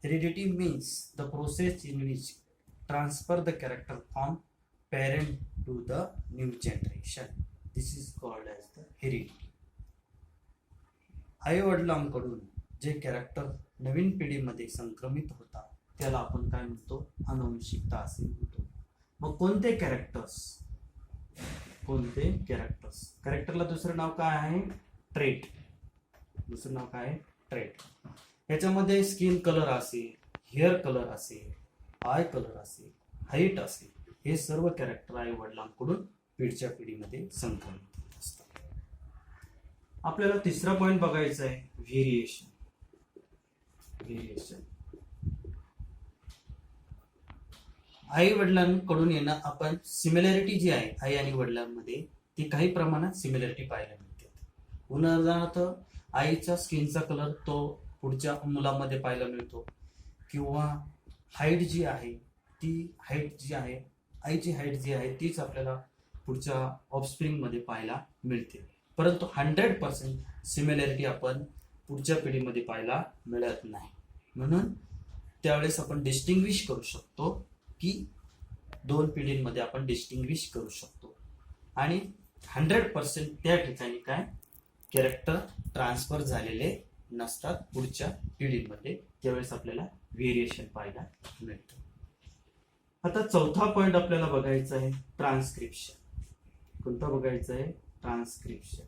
Heredity means the process in which transfer the character from parent to the new generation. This is called as the heredity. आई वडिलांकडून जे character नवीन पिढीमध्ये संक्रमित होतात त्याला आपण काय म्हणतो, अनुवंशिकता असे म्हणतो. मग कोणते कॅरेक्टर्स, कॅरेक्टरला दुसरं नाव काय आहे, ट्रेट. दुसरं नाव काय आहे, ट्रेट. याच्यामध्ये स्किन कलर असेल, हेअर कलर असेल, आय कलर असेल, हाईट असेल, हे सर्व कॅरेक्टर आई वडिलांकडून पिढीच्या पिढीमध्ये संक्रमित होत असतात. आपल्याला तिसरा पॉइंट बघायचा आहे, व्हेरिएशन. आई वडिलांकडून येणं, आपण सिमिलॅरिटी जी आहे आई आणि वडिलांमध्ये ती काही प्रमाणात सिमिलॅरिटी पाहायला मिळते. उदाहरणार्थ आईचा स्किनचा कलर तो पुढच्या मुलामध्ये पाहायला मिळतो, किंवा हाईट जी आहे आईची हाईट जी आहे तीच आपल्याला पुढच्या ऑफस्प्रिंग मध्ये पाहायला मिळते. परंतु 100% सिमिलॅरिटी आपण पुढच्या पिढीमध्ये पाहायला मिळत नाही. म्हणून त्यावेळेस आपण डिस्टिंग्विश करू शकतो की दोन पिढींमध्ये आपण डिस्टिंग्विश करू शकतो. आणि 100% त्या ठिकाणी काय कॅरेक्टर ट्रान्सफर झालेले नसतात पुढच्या पिढीमध्ये, त्यावेळेस आपल्याला व्हेरिएशन पाहायला मिळतं. आता चौथा पॉइंट आपल्याला बघायचा आहे, ट्रान्सक्रिप्शन. कोणता बघायचा आहे, ट्रान्सक्रिप्शन.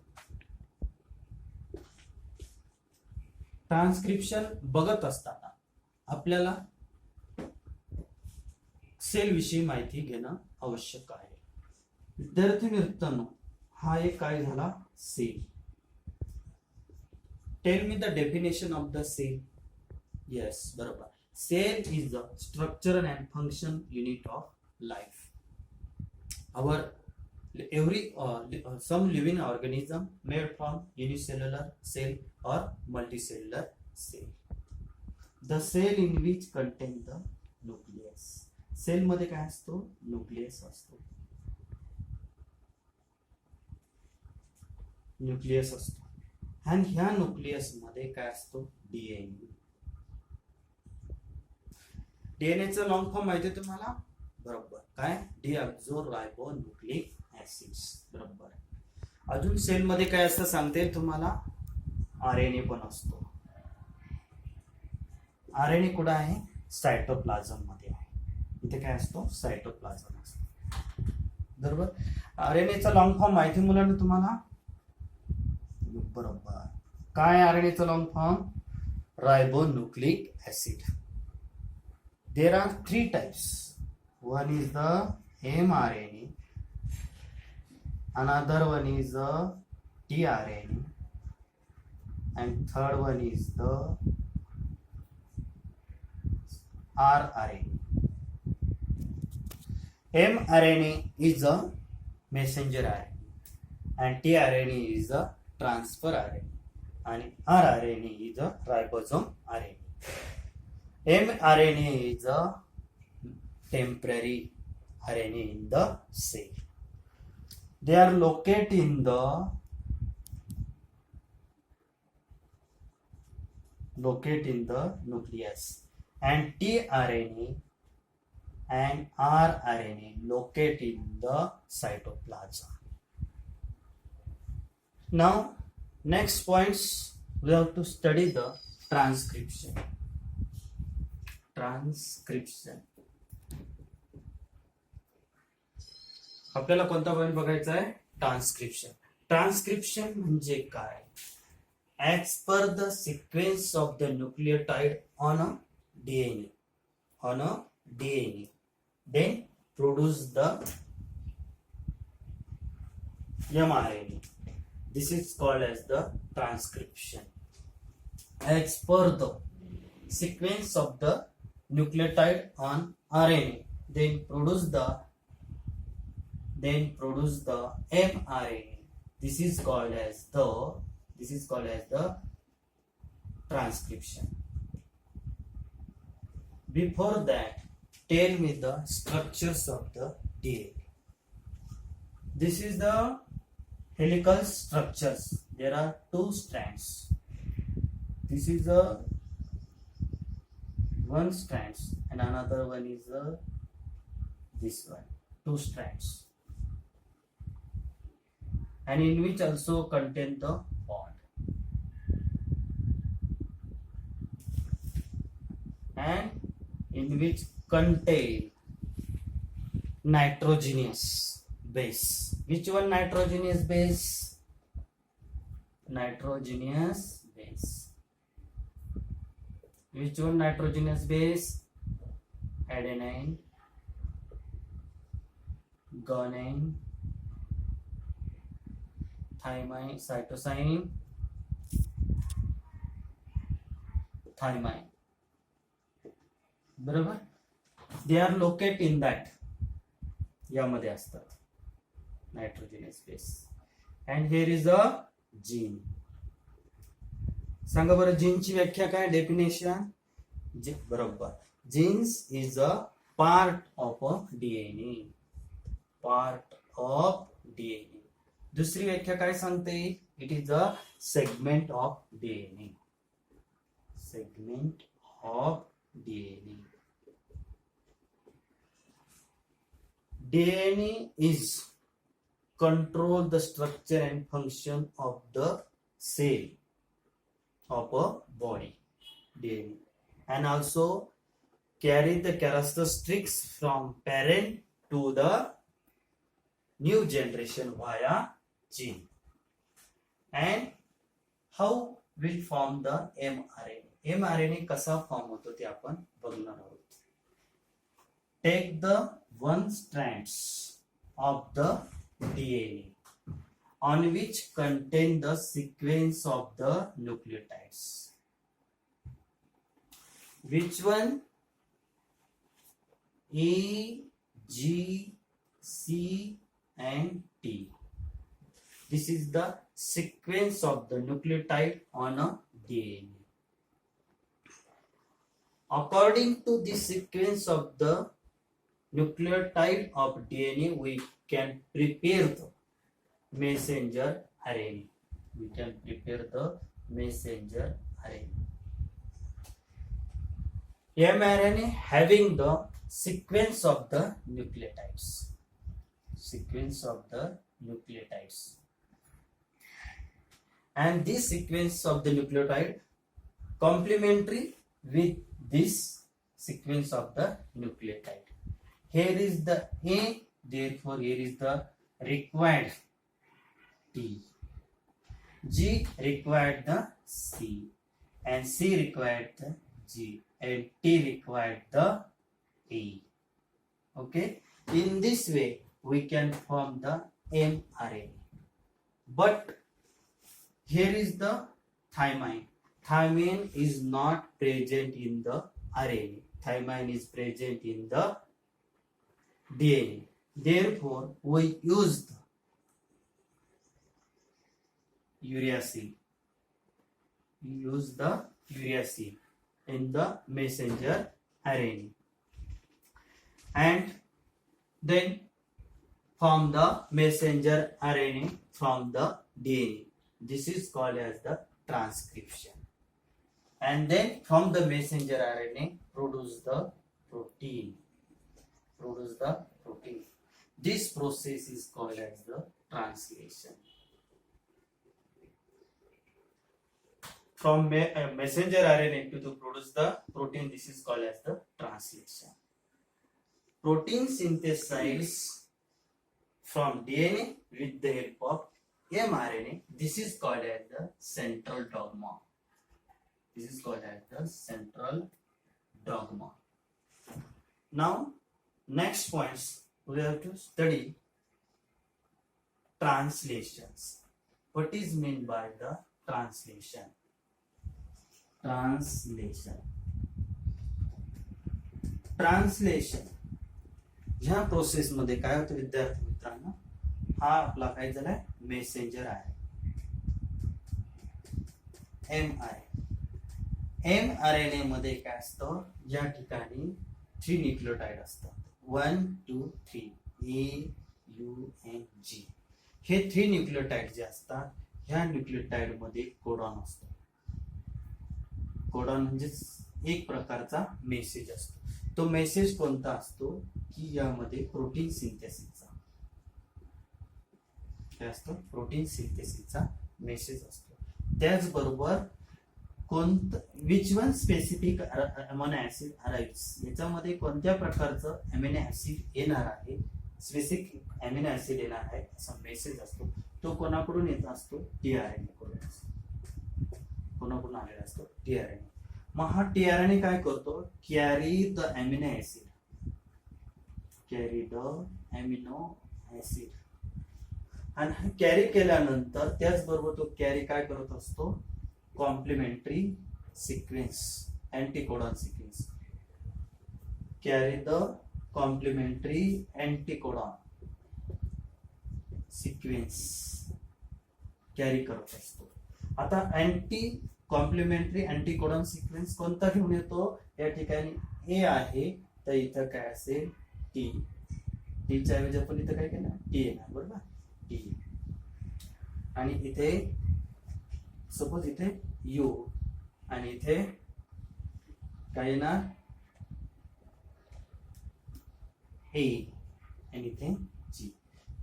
ट्रान्सक्रिप्शन बघत असताना आपल्याला सेल विषयी माहिती घेणं आवश्यक आहे. विद्यार्थी मित्रांनो, हा एक काय झाला, cell. Tell me the definition of the cell. Yes, बरोबर. Cell is the structure and function unit of life. our every some living organism made from unicellular cell or multicellular cell. The cell in which contain the nucleus. Cell मध्ये काय असतो, nucleus असतो. आणि ह्या nucleus मध्ये काय असतो, DNA. डीएनएचा long form माहिती आहे तुम्हाला, बरोबर. काय, डीऑक्झोरायबोन्यूक्लिक ऍसिड्स, बरोबर. अजून सेल मध्ये काय असतं सांगते तुम्हाला, आरएनए पण असतो. आरएनए कुठे आहे, सायटोप्लाझम मध्ये आहे. इथे काय असतो, सायटोप्लाझम असतो, बरोबर. आरएनएचा लॉंग फॉर्म माहिती मुलांना तुम्हाला, बरोबर. काय आरएनएचा long form, ribonucleic acid. There are 3 types. One is the mRNA, another one is the tRNA, and third one is the rRNA. mRNA is a messenger RNA and tRNA is a transfer RNA and rRNA is a ribosome RNA. mRNA is a temporary RNA in the cell. They are located in the nucleus, and tRNA and rRNA located in the cytoplasm. Now, next points we have to study the transcription. आपल्याला कोणता point बघायचा आहे, transcription. Transcription म्हणजे काय, as per the sequence of the nucleotide on a DNA then produce the mRNA. This is called as the transcription. As per the sequence of the nucleotide on RNA, then produce the mRNA. This is called as the transcription. Before that, tell me the structures of the DNA. This is the helical structures. There are 2 strands. This is the one strands and another one is this one, two strands, and in which also contain the bond, and in which contain nitrogenous base. Which one nitrogenous base? Nitrogenous base. Which one nitrogenous base? Adenine, guanine, thymine, cytosine, thymine. बरोबर, they are located in that, यामध्ये असतात nitrogenous base. And here is a gene. सांगा बरं जीनची व्याख्या काय, definition. बरोबर, genes is a part of a DNA. Part of DNA. दुसरी व्याख्या काय सांगते, it is a segment of DNA. Segment of DNA. DNA is control the structure and function of the cell of a body, DNA, and also carry the characteristics from parent to the new generation via gene. And how will form the mRNA? mRNA कसा form होतो ते आपण बघणार आहोत. Take the one strands of the DNA on which contain the sequence of the nucleotides. Which one? A, G, C and T. This is the sequence of the nucleotide on a DNA. According to the sequence of the nucleotide of DNA, we can prepare the messenger RNA. We can prepare the messenger RNA. mRNA having the sequence of the nucleotides. Sequence of the nucleotides. And this sequence of the nucleotide complementary with this sequence of the nucleotide. Here is the A, therefore here is the required T. G required the C, and C required the G, and T required the A. Okay, in this way we can form the mRNA. But here is the thymine. Thymine is not present in the RNA. Thymine is present in the DNA. Therefore, we use the uracil. We use the uracil in the messenger RNA, and then form the messenger RNA from the DNA. This is called as the transcription. And then from the messenger RNA produce the protein. This process is called as the translation. From messenger RNA to produce the protein, this is called as the translation. Protein synthesis from DNA with the help of mRNA. This is called as the central dogma. This is called as the central dogma. Now, next points we have to study translations. What is meant by the translation? Translation ह्या process मध्ये काय होतं विद्यार्थी मित्रांनो, हा आपला काय झालाय मेसेंजर आहे mRNA मध्ये काय असतं, या ठिकाणी 3 न्यूक्लियोटाइड असतात, 1, 2, 3, A, U and G. हे 3 न्यूक्लियोटाइड जे असतात, ह्या न्यूक्लियोटाइड मध्ये कोडॉन असतो. कोडॉन म्हणजे एक प्रकारचा मेसेज असतो. तो मेसेज कोणता असतो की यामध्ये प्रोटीन सिंथेसिसचा काय असतो, प्रोटीन सिंथेसिसचा मेसेज असतो. त्याचबरोबर which one specific amino acid arrives, याच्यामध्ये कोणत्या प्रकारचं अमिनो ऍसिड येणार आहे, स्पेसिफिक अमिनो ऍसिड येणार आहे असा मेसेज असतो. तो कोणाकडून येत असतो, टीआरएनए कडून असतो. कोणाकडून आलेला असतो, टीआरएनए. मग हा टीआरएनए काय करतो, carry the amino acid, carry the amino acid. आणि कॅरी केल्यानंतर त्याचबरोबर तो कॅरी काय करत असतो, complementary sequence, anticodon sequence. Carry the complementary anticodon sequence carry करत असतो. आता कॉम्प्लिमेंटरी अँटीकोडॉन सिक्वेन्स कोणता घेऊन येतो, या ठिकाणी ए आहे तर इथं काय असेल, टी. टीच्या ऐवजी आपण इथं काय केलं, टी येणार, बरोबर, टी. आणि इथे सपोज इथे यू आणि इथे काय येणार, ए आणि इथे जी.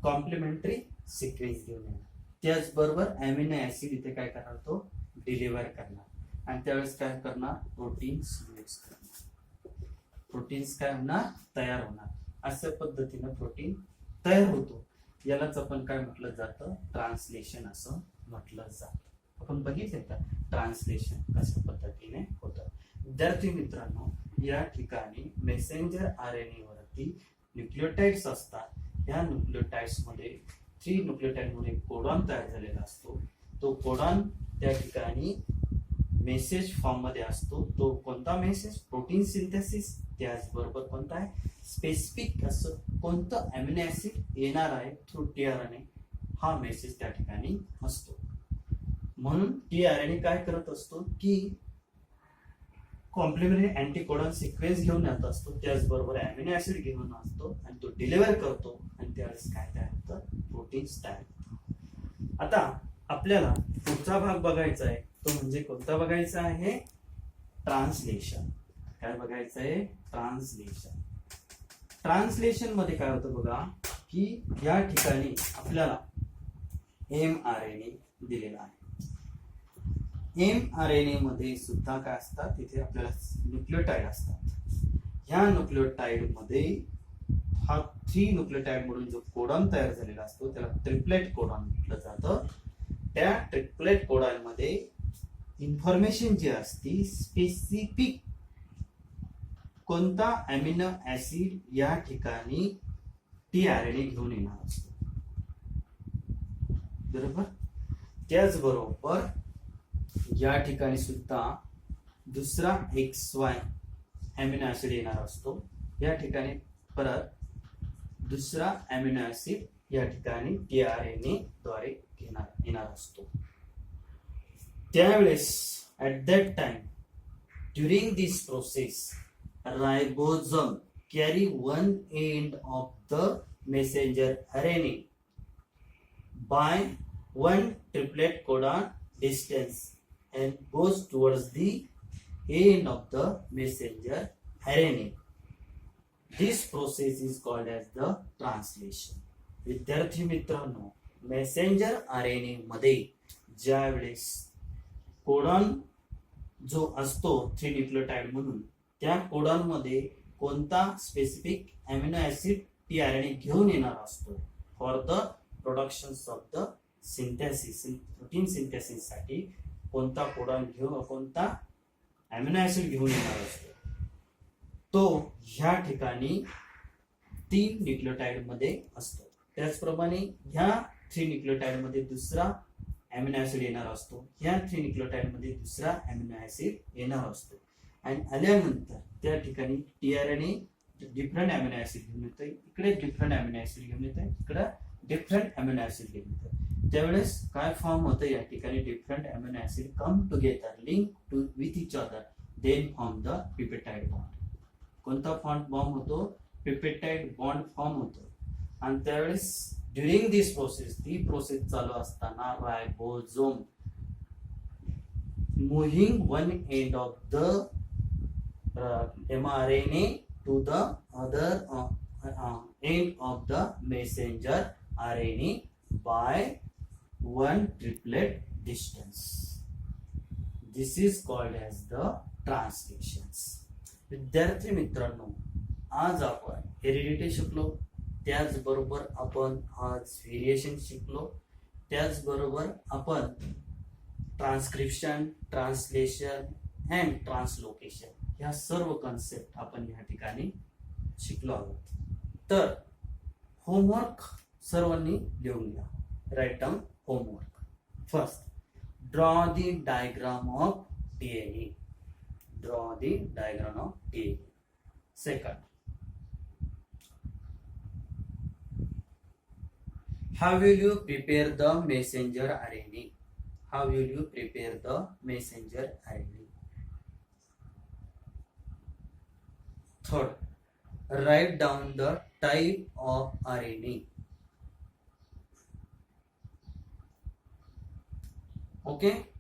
कॉम्प्लिमेंटरी सिक्वेन्स घेऊन येणार. त्याचबरोबर अमिनो ऍसिड इथे काय करणार, तो डिलिव्हर करणार. आणि त्यावेळेस काय करणार, प्रोटीन्स यूज करणार. प्रोटीन्स काय होणार, तयार होणार. अशा पद्धतीनं प्रोटीन तयार होतो. यालाच आपण काय म्हटलं जातं, ट्रान्सलेशन असं म्हटलं जातं. आपण बघितलं का ट्रान्सलेशन कशा पद्धतीने होतं. विद्यार्थी मित्रांनो, या ठिकाणी मेसेंजर आरएनए वरती न्यूक्लियोटाइड्स असतात. या न्यूक्लियोटाइड्स मध्ये 3 न्यूक्लियोटाइड मध्ये कोडॉन तयार झालेला असतो. तो कोडॉन त्या ठिकाणी मेसेज फॉर्म मध्ये असतो. तो कोणता मेसेज, प्रोटीन सिंथेसिस. त्याचबरोबर कोणता आहे, स्पेसिफिक असं कोणतं अमिनो ऍसिड येणार आहे थ्रू टीआरएनए, हा मेसेज त्या ठिकाणी असतो. म्हणून टीआरएनए काय करत असतो की कॉम्प्लिमेंटरी अँटीकोडॉन सिक्वेन्स घेऊन येत असतो. त्याचबरोबर अमिनो ऍसिड घेऊन असतो आणि तो डिलिव्हर करतो. आणि त्यावेळेस काय तयार होतं, प्रोटीन्स तयार होतात. आता आपल्याला पुढचा भाग बघायचा आहे, तो म्हणजे कोणता बघायचा आहे, ट्रान्सलेशन. काय बघायचं आहे, ट्रान्सलेशन. ट्रान्सलेशन मध्ये काय होतं बघा, की या ठिकाणी आपल्याला एमआरएनए दिलेला आहे. एमआरएनए मध्ये सुद्धा काय असतात, तिथे आपल्याला न्यूक्लियोटाइड असतात. ह्या न्यूक्लियोटाइड मध्ये हा 3 न्यूक्लियोटाइड मधून जो कोडॉन तयार झालेला असतो त्याला ट्रिपलेट कोडॉन म्हटलं जातं. त्या ट्रिपलेट कोडॉन मध्ये इन्फॉर्मेशन जी असती, स्पेसिफिक कोणता अमिनो ऍसिड या ठिकाणी टीआरएनए घेऊन येणार असतो, बरोबर. त्याचबरोबर या ठिकाणी सुद्धा दुसरा XY अमिनो ऍसिड येणार असतो. या ठिकाणी परत दुसरा अमिनो ऍसिड या ठिकाणी टीआरएनए द्वारे येणार असतो. त्यावेळेस at that time during this process ribosome carry one end of the messenger RNA by one triplet codon distance and goes towards the end of the messenger RNA. This process is called as the translation. विद्यार्थी मित्रांनो, messenger RNA मध्ये ज्या वेळेस codon जो असतो 3 nucleotide म्हणून, त्या codon मध्ये कोणता स्पेसिफिक अमिनो ऍसिड टीआरएनए घेऊन येणार असतो for the production of the synthesis, protein synthesis साठी कोणता कोडॉन घेऊन, कोणता अमिनो ऍसिड घेऊन येणार असतो, तो ह्या ठिकाणी 3 न्यूक्लियोटाइड मध्ये असतो. त्याचप्रमाणे ह्या 3 न्यूक्लियोटाइड मध्ये दुसरा अमिनो ऍसिड येणार असतो. ह्या 3 न्यूक्लियोटाइड मध्ये दुसरा अमिनो ऍसिड येणार असतो. आणि आल्यानंतर त्या ठिकाणी टीआरएनए डिफरंट अमिनो ऍसिड घेऊन येतोय, इकडे डिफरंट अमिनो ऍसिड घेऊन येतोय, इकडे डिफरंट अमिनो ऍसिड घेऊन येतोय. त्यावेळेस काय फॉर्म होतं, या ठिकाणी different amino acid come together, link to with each other, then form the peptide bond. कोणता बॉन्ड होतो, पिपेटाइड बॉन्ड फॉर्म होतो. आणि त्यावेळेस ड्युरिंग दिस प्रोसेस, ती प्रोसेस चालू असताना ribosome moving one end of the mRNA to the other end of the messenger RNA by one triplet distance. This is called as the ट्रान्सलेशन्स. विद्यार्थी मित्रांनो, आज आपण हेरिडिटी शिकलो, त्याचबरोबर आपण आज व्हेरिएशन शिकलो, त्याचबरोबर आपण ट्रान्सक्रिप्शन, ट्रान्सलेशन अँड ट्रान्सलोकेशन ह्या सर्व कन्सेप्ट आपण या ठिकाणी शिकलो आहोत. तर होमवर्क सर्वांनी लिहून घ्या. Write down homework. First, draw the diagram of DNA. Draw the diagram of DNA. Second, how will you prepare the messenger RNA? How will you prepare the messenger RNA? Third, write down the type of RNA. Okay.